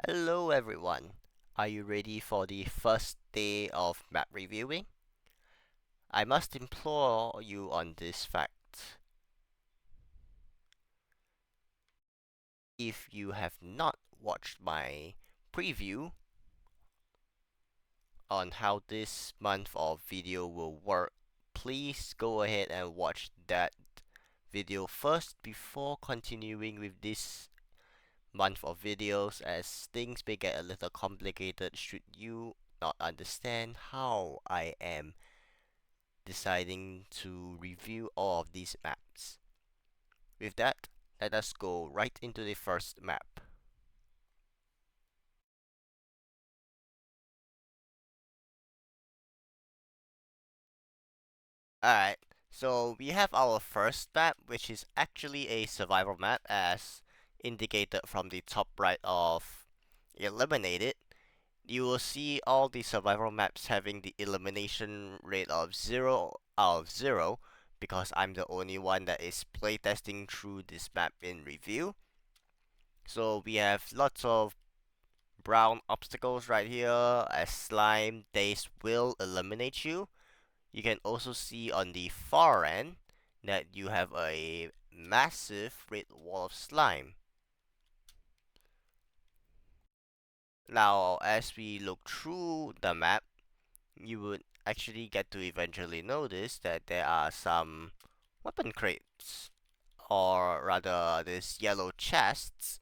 Hello everyone. Are you ready for the first day of map reviewing? I must implore you on this fact. If you have not watched my preview on how this month of video will work, please go ahead and watch that video first before continuing with this month of videos, as things may get a little complicated should you not understand how I am deciding to review all of these maps. With that, let us go right into the first map. Alright, so we have our first map, which is actually a survival map as indicated from the top right of Eliminated. You will see all the survival maps having the elimination rate of 0 out of 0 because I'm the only one that is playtesting through this map in review. So we have lots of brown obstacles right here, as slime days will eliminate you. You can also see on the far end that you have a massive red wall of slime. Now, as we look through the map, you would actually get to eventually notice that there are some weapon crates, or rather, these yellow chests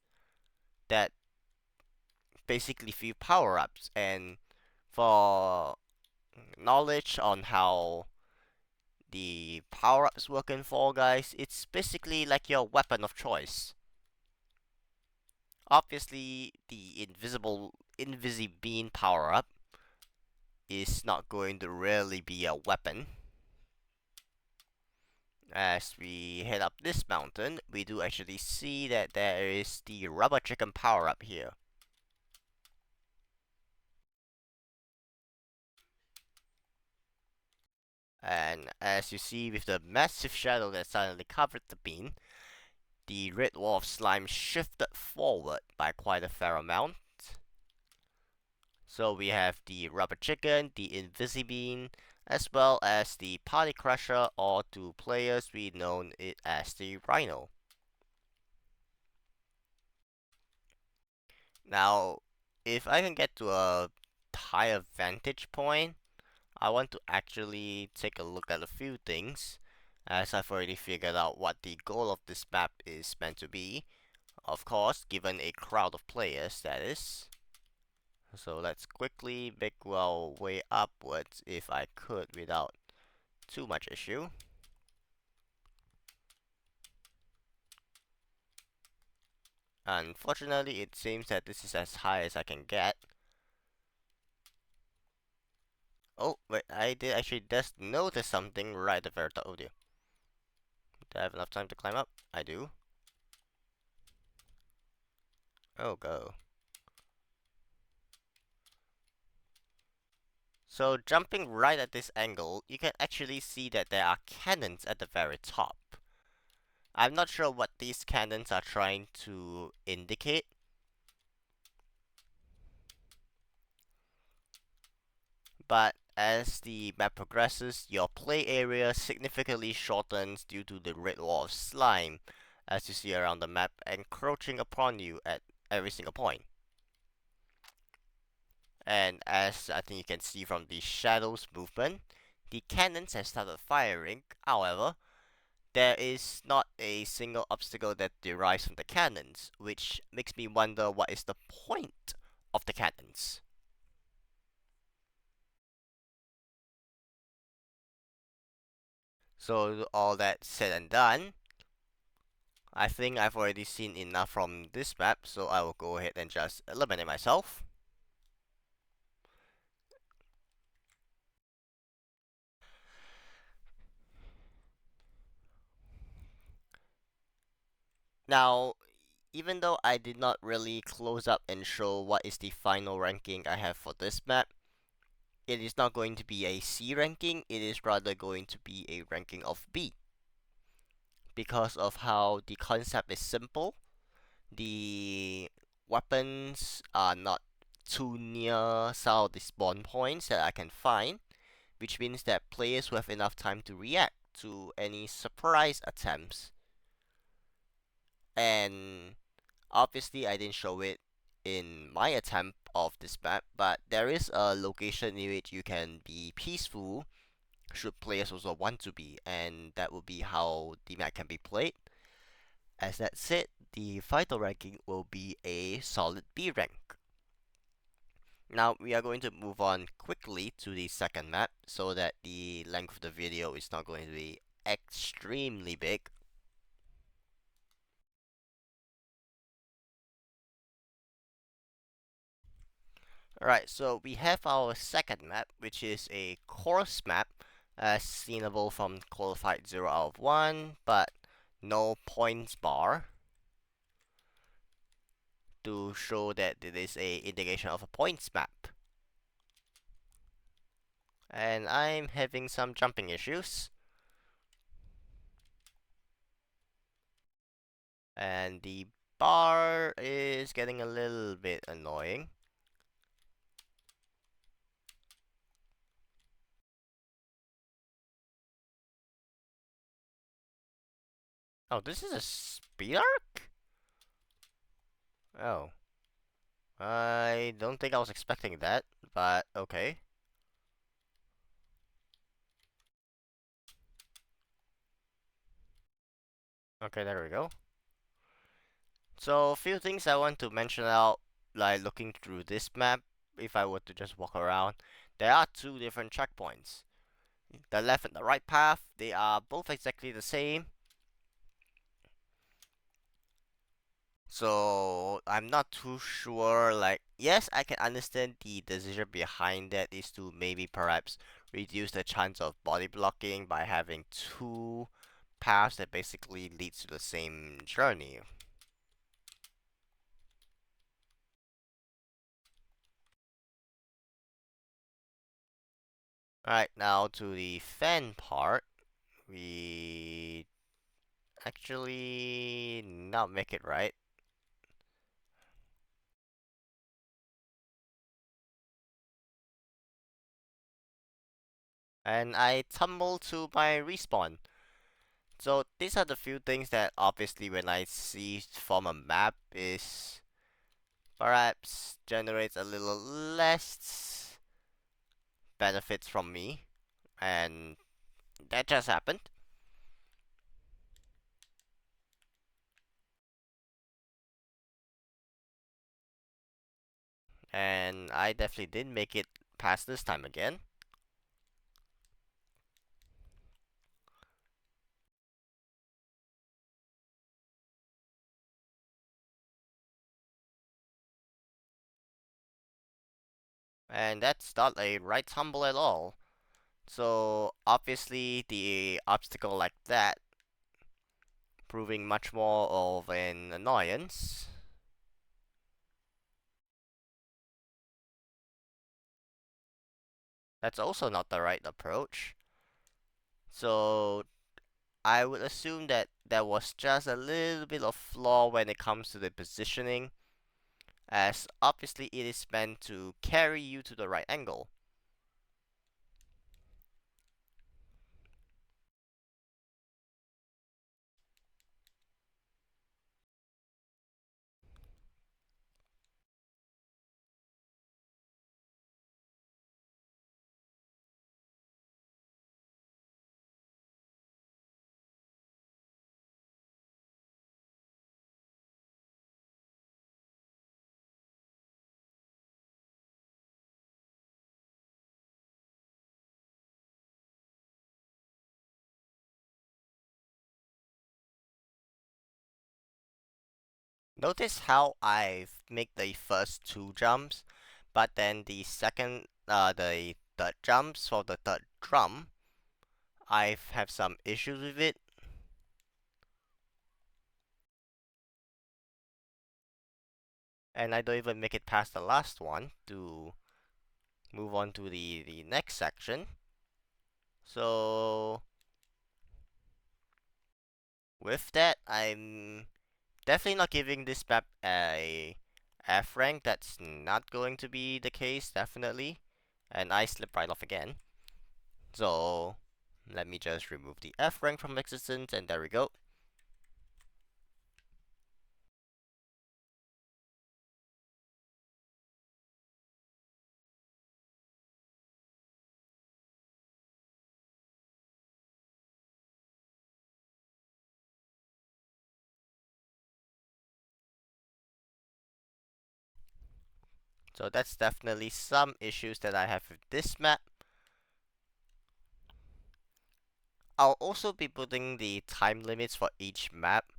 that basically few power-ups. And for knowledge on how the power-ups work in Fall Guys, it's basically like your weapon of choice. Obviously, the Invisibeam power-up is not going to really be a weapon. As we head up this mountain, we do actually see that there is the rubber chicken power-up here. And as you see with the massive shadow that suddenly covered the bean, the red wall of slime shifted forward by quite a fair amount. So we have the rubber chicken, the Invisibeam, as well as the party crusher, or to players we know it as the rhino. Now, if I can get to a higher vantage point, I want to actually take a look at a few things, as I've already figured out what the goal of this map is meant to be. Of course, given a crowd of players, that is. So let's quickly make our way upwards if I could without too much issue. Unfortunately, it seems that this is as high as I can get. Oh, wait, I did actually just notice something right at the very top of you. Do I have enough time to climb up? I do. Oh, go. So, jumping right at this angle, you can actually see that there are cannons at the very top. I'm not sure what these cannons are trying to indicate, but as the map progresses, your play area significantly shortens due to the red wall of slime, as you see around the map, encroaching upon you at every single point. And as I think you can see from the shadows movement, the cannons have started firing. However, there is not a single obstacle that derives from the cannons, which makes me wonder what is the point of the cannons. So all that said and done, I think I've already seen enough from this map, so I will go ahead and just eliminate myself. Now, even though I did not really close up and show what is the final ranking I have for this map, it is not going to be a C ranking, it is rather going to be a ranking of B. Because of how the concept is simple, the weapons are not too near some of the spawn points that I can find, which means that players will have enough time to react to any surprise attempts. And obviously I didn't show it in my attempt of this map, but there is a location in which you can be peaceful should players also want to be, and that will be how the map can be played. As that said, the final ranking will be a solid B rank. Now we are going to move on quickly to the second map so that the length of the video is not going to be extremely big. Alright, so we have our second map, which is a course map, as seenable from qualified 0 out of 1, but no points bar to show that it is a indication of a points map. And I'm having some jumping issues. And the bar is getting a little bit annoying. Oh, this is a speed arc? Oh. I don't think I was expecting that, but okay. Okay, there we go. So, a few things I want to mention out, like looking through this map, if I were to just walk around, there are two different checkpoints. The left and the right path, they are both exactly the same. So, I'm not too sure, like, yes, I can understand the decision behind that is to maybe perhaps reduce the chance of body blocking by having two paths that basically leads to the same journey. Alright, now to the fan part. We actually not make it right. And I tumble to my respawn. So these are the few things that obviously when I see from a map is perhaps generates a little less benefits from me. And that just happened. And I definitely did make it past this time again. And that's not a right tumble at all. So obviously the obstacle like that proving much more of an annoyance. That's also not the right approach. So I would assume that there was just a little bit of flaw when it comes to the positioning, as obviously it is meant to carry you to the right angle. Notice how I've made the first two jumps, but then the second, the third jumps for the third drum, I have some issues with it. And I don't even make it past the last one to move on to the next section. So with that, I'm definitely not giving this map a F rank, that's not going to be the case, definitely. And I slip right off again. So let me just remove the F rank from existence, and there we go. So that's definitely some issues that I have with this map. I'll also be putting the time limits for each map.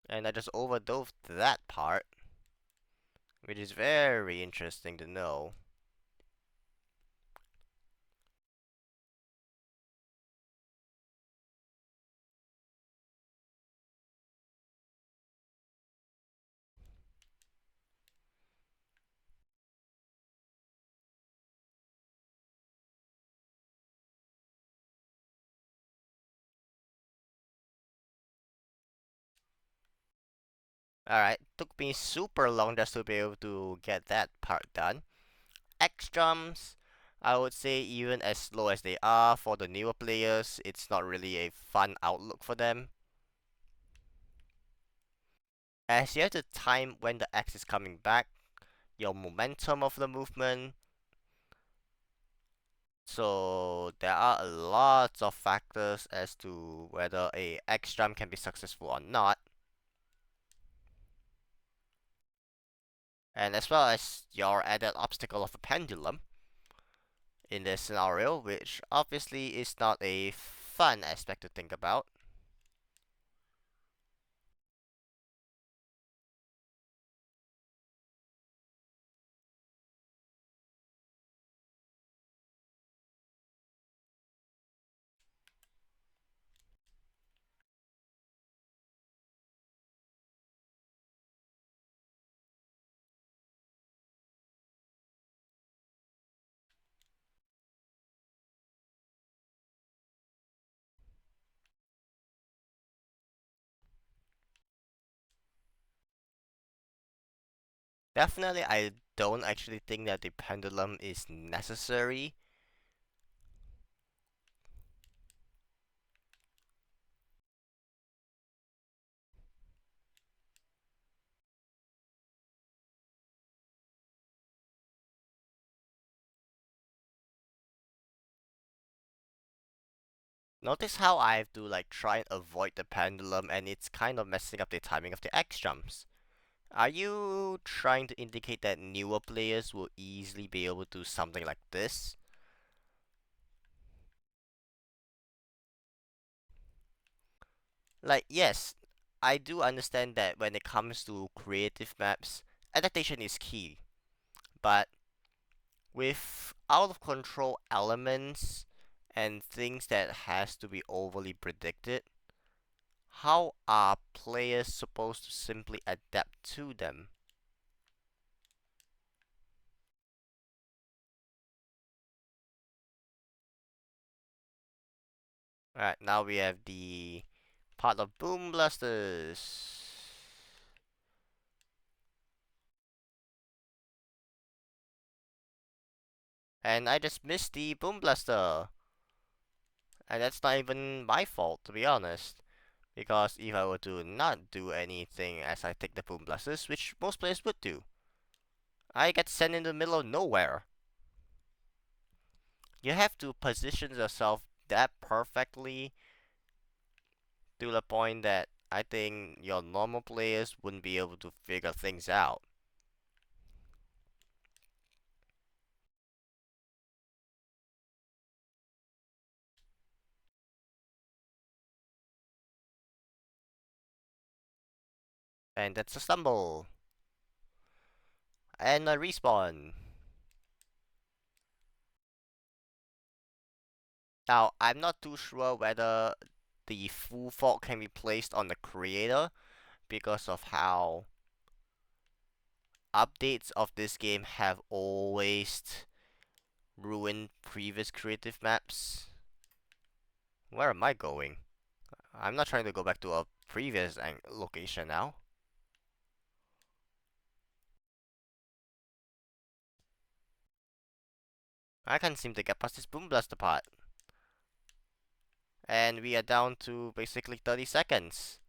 And I just overdove that part, which is very interesting to know. Alright, took me super long just to be able to get that part done. X jumps, I would say even as slow as they are for the newer players, it's not really a fun outlook for them. As you have to time when the X is coming back, your momentum of the movement. So there are a lot of factors as to whether a X jump can be successful or not. And as well as your added obstacle of a pendulum in this scenario, which obviously is not a fun aspect to think about. Definitely, I don't actually think that the pendulum is necessary. Notice how I have to like try and avoid the pendulum, and it's kind of messing up the timing of the X jumps. Are you trying to indicate that newer players will easily be able to do something like this? Like, yes, I do understand that when it comes to creative maps, adaptation is key. But with out of control elements and things that has to be overly predicted, how are players supposed to simply adapt to them? Alright, now we have the part of Boom Blasters. And I just missed the Boom Blaster. And that's not even my fault, to be honest. Because if I were to not do anything as I take the Boom Blasters, which most players would do, I get sent in the middle of nowhere. You have to position yourself that perfectly to the point that I think your normal players wouldn't be able to figure things out. And that's a stumble. And a respawn. Now, I'm not too sure whether the full fault can be placed on the creator because of how updates of this game have always ruined previous creative maps. Where am I going? I'm not trying to go back to a previous location now. I can't seem to get past this Boom Blaster part. And we are down to basically 30 seconds.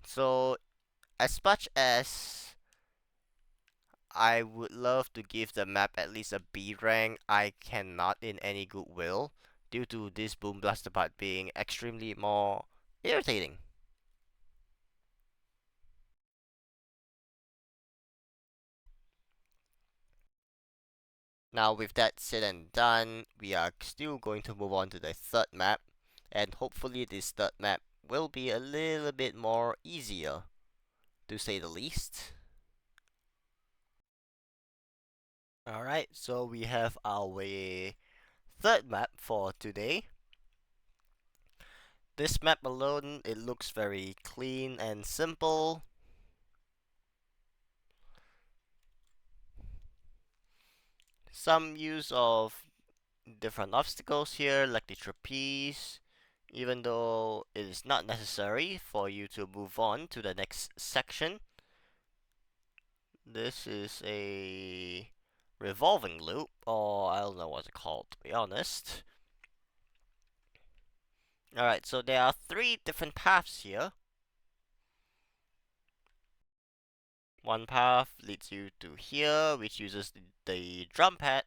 So, as much as I would love to give the map at least a B rank, I cannot in any goodwill due to this Boom Blaster part being extremely more irritating. Now with that said and done, we are still going to move on to the third map, and hopefully this third map will be a little bit more easier, to say the least. Alright, so we have our third map for today. This map alone, it looks very clean and simple. Some use of different obstacles here, like the trapeze, even though it is not necessary for you to move on to the next section. This is a revolving loop, or I don't know what it's called, to be honest. Alright, so there are 3 different paths here. One path leads you to here, which uses the drum pad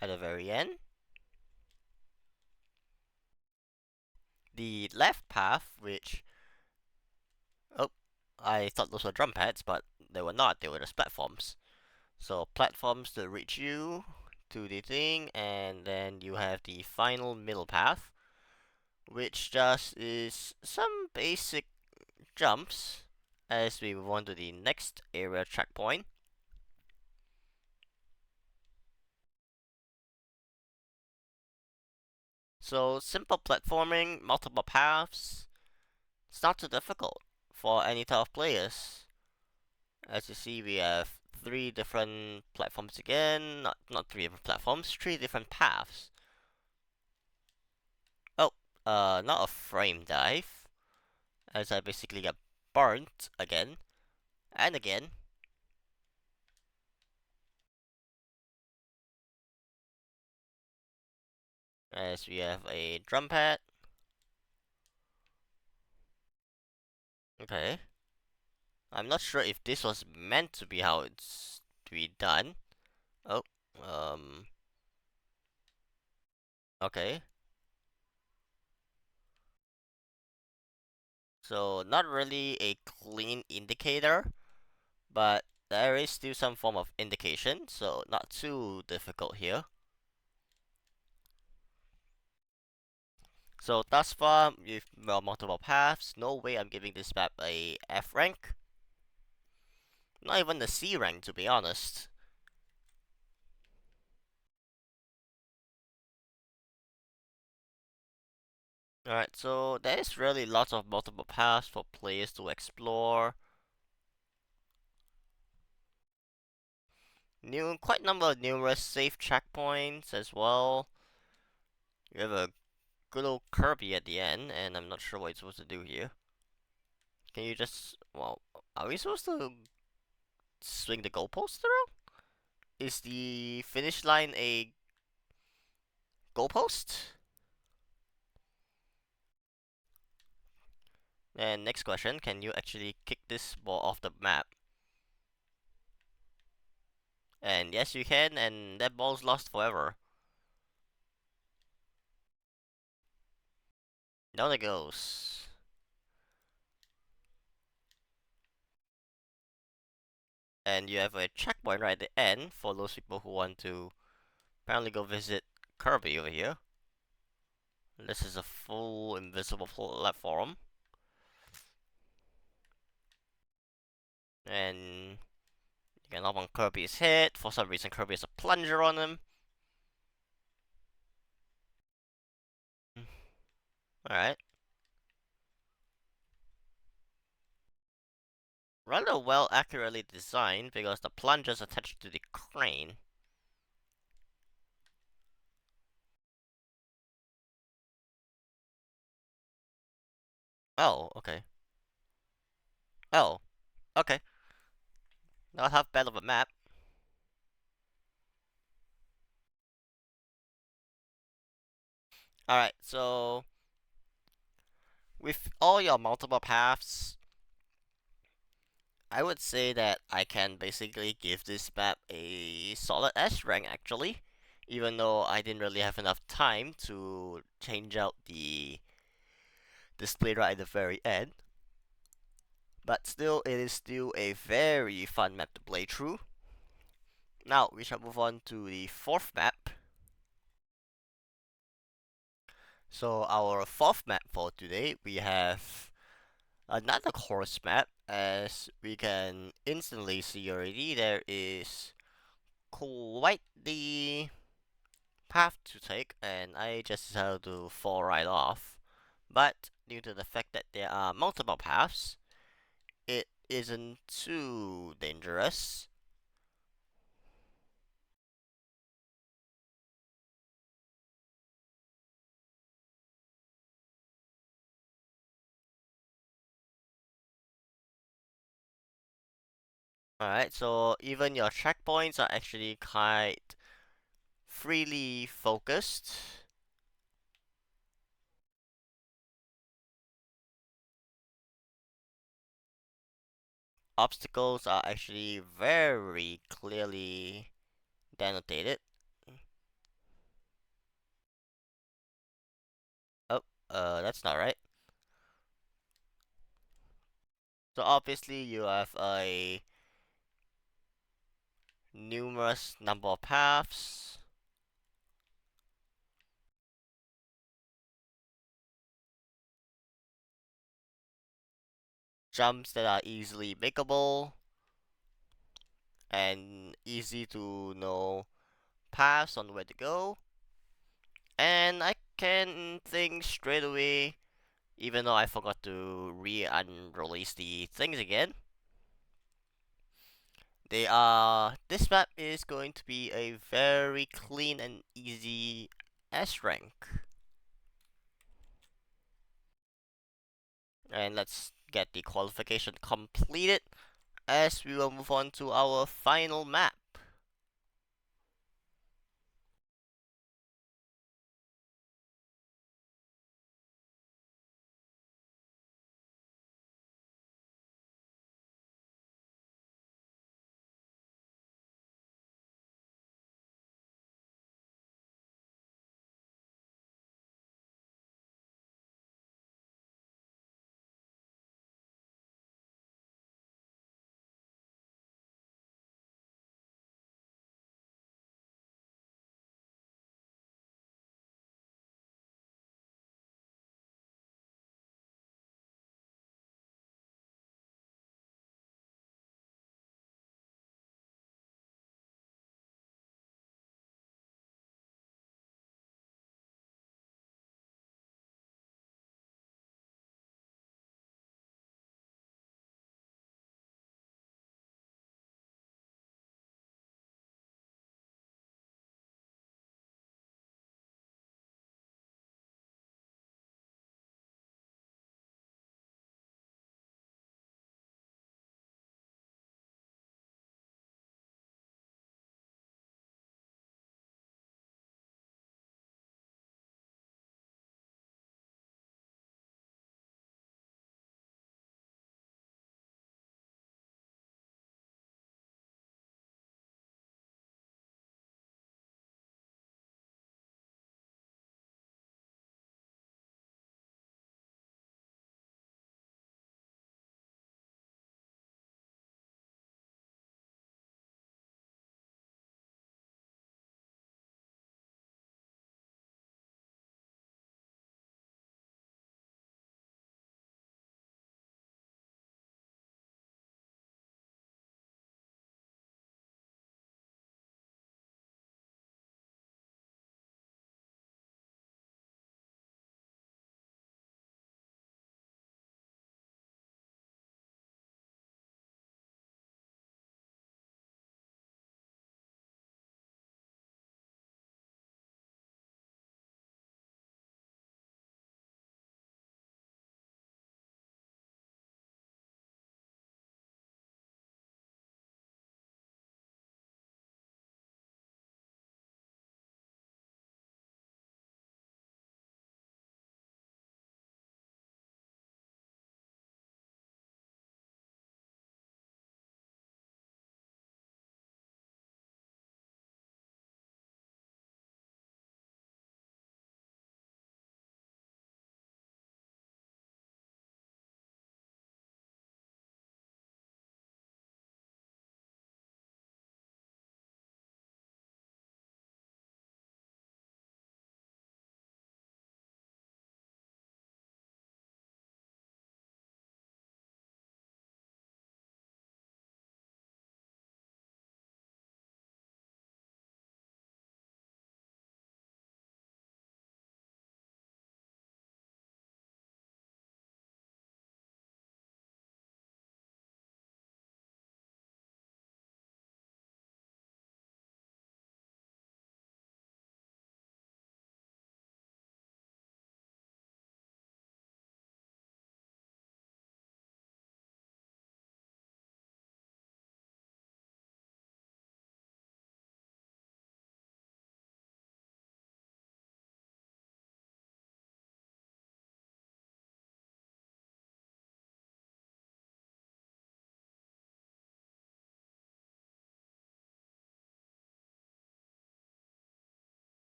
at the very end. The left path, which... Oh, I thought those were drum pads, but they were not, they were just platforms. So platforms to reach you to the thing, and then you have the final middle path, which just is some basic jumps as we move on to the next area checkpoint. So simple platforming, multiple paths. It's not too difficult for any type of players. As you see, we have 3 different platforms again. Not 3 different platforms, 3 different paths. Oh, not a frame dive, as I basically get burnt again and again. As we have a drum pad. Okay. I'm not sure if this was meant to be how it's to be done. Oh, okay. So, not really a clean indicator, but there is still some form of indication, so not too difficult here. So, thus far, with multiple paths, no way I'm giving this map a F rank. Not even the C rank, to be honest. Alright, so there is really lots of multiple paths for players to explore. Quite number of numerous safe checkpoints as well. You have a good old Kirby at the end, and I'm not sure what you're supposed to do here. Can you just... Well, are we supposed to swing the goalpost through? Is the finish line a goalpost? And next question, can you actually kick this ball off the map? And yes, you can, and that ball's lost forever. Down it goes. And you have a checkpoint right at the end for those people who want to apparently go visit Kirby over here. This is a full invisible platform. And you can hop on Kirby's head. For some reason, Kirby has a plunger on him. Alright. rather well accurately designed because the plunger is attached to the crane. Oh, okay. Oh, okay. Now I have better of a map. Alright, so with all your multiple paths, I would say that I can basically give this map a solid S rank actually, even though I didn't really have enough time to change out the display right at the very end. But still, it is still a very fun map to play through. Now, we shall move on to the fourth map. So, our fourth map for today, we have another course map. As we can instantly see already, there is quite the path to take, and I just decided to fall right off. But due to the fact that there are multiple paths, it isn't too dangerous. Alright, so even your checkpoints are actually quite freely focused. Obstacles are actually very clearly denotated. Oh, that's not right. So obviously you have a numerous number of paths, jumps that are easily makeable, and easy to know paths on where to go. And I can think straight away, even though I forgot to re-unrelease the things again. This map is going to be a very clean and easy S rank. And let's get the qualification completed as we will move on to our final map.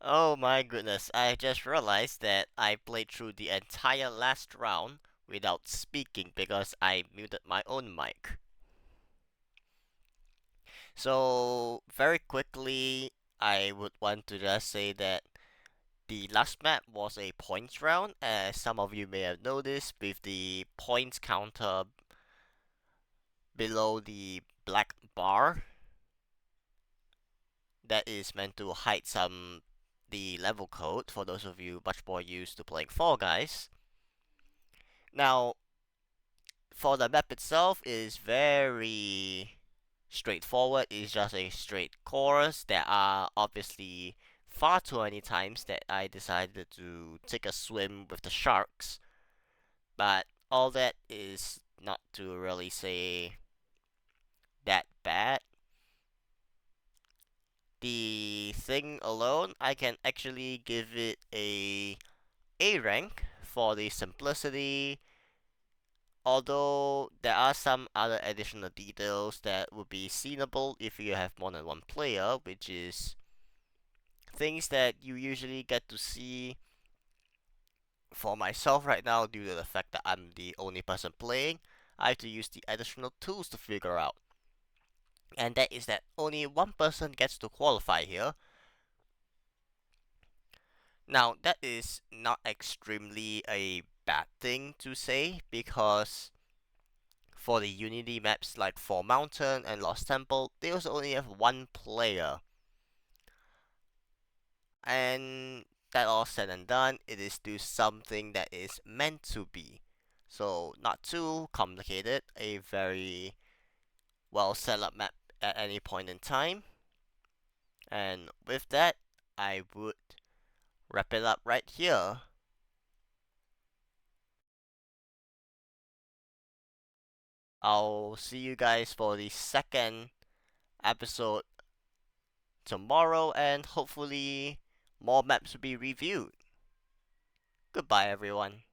Oh my goodness, I just realized that I played through the entire last round without speaking because I muted my own mic. So, very quickly, I would want to just say that the last map was a points round, as some of you may have noticed, with the points counter below the black bar that is meant to hide the level code for those of you much more used to playing Fall Guys. Now, for the map itself, it is very straightforward. It's just a straight course. There are obviously far too many times that I decided to take a swim with the sharks, but all that is not to really say that bad. The thing alone, I can actually give it A rank for the simplicity, although there are some other additional details that would be seenable if you have more than one player, which is things that you usually get to see for myself right now due to the fact that I'm the only person playing. I have to use the additional tools to figure out. And that is that only one person gets to qualify here. Now, that is not extremely a bad thing to say because for the Unity maps like For Mountain and Lost Temple, they also only have one player. And that all said and done, it is still something that is meant to be. So, not too complicated, a very well set up map at any point in time. And with that, I would wrap it up right here. I'll see you guys for the second episode tomorrow, and hopefully more maps will be reviewed. Goodbye, everyone.